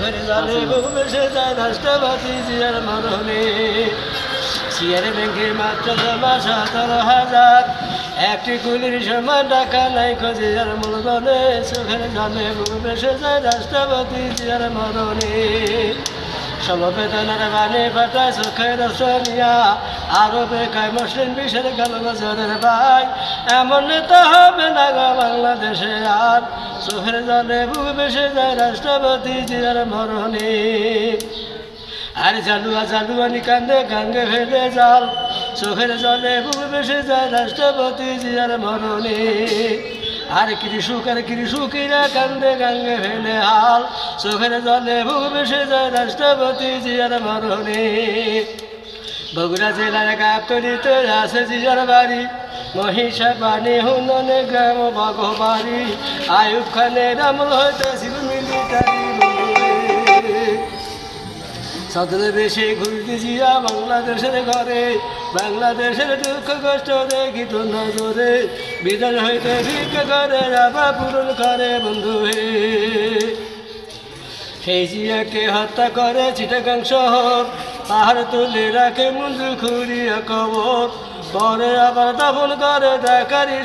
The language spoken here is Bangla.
চোখের জলে বুক ভেসে যায় রাষ্ট্রপতি জিয়ার মরণে। সিআর ব্যাংকে মাত্র জমা 17,000, একটি কুলির সমান টাকা নাই খোঁজে আর মূলধনে। চোখের জলে বুক ভেসে যায় রাষ্ট্রপতি জিয়ার মরণে। সমবেদনার বাণী পাঠায় চোখের অসমিয়া, আরো বেকায় মসলিন বিশের গেল বছরের ভাই। এমন নেতা হবে না গো বাংলাদেশে আর, চোখের জলে বুক ভেসে যায় রাষ্ট্রপতি জিয়ার মরণে। আর জালুয়া জালুয়ানি কান্দে গাঙ্গে ফেলে জাল, চোখের জলে বুক ভেসে যায় রাষ্ট্রপতি জিয়ার মরণে। আর কৃষকেরা কান্দে গাঙ্গে ফেলে হাল, চোখের জলে বুক ভেসে যায় রাষ্ট্রপতি জিয়ার মরণে। বগুড়া জেলার গাবতলীতে আছে জিয়ার বাড়ি, মহিষা পানি হুননে গ্রাম বাঘবাড়ি। আয়ুব খানের আমল হইতেছিল মিলিটারি, সদরে বেশে ঘুরতে জিয়া বাংলাদেশের ঘরে। বাংলাদেশের দুঃখ কষ্ট দেখিত নজরে, বিদায় হইতে ভিক্ষা করে রাবা পূরণ করে বন্ধু হে। সেই জিয়াকে হত্যা করে চিটাগাং শহর, পাহাড় তুলে রাখে মঞ্জু খুঁড়িয়া কবর, পরে আবার দাফন করে ঢাকারি।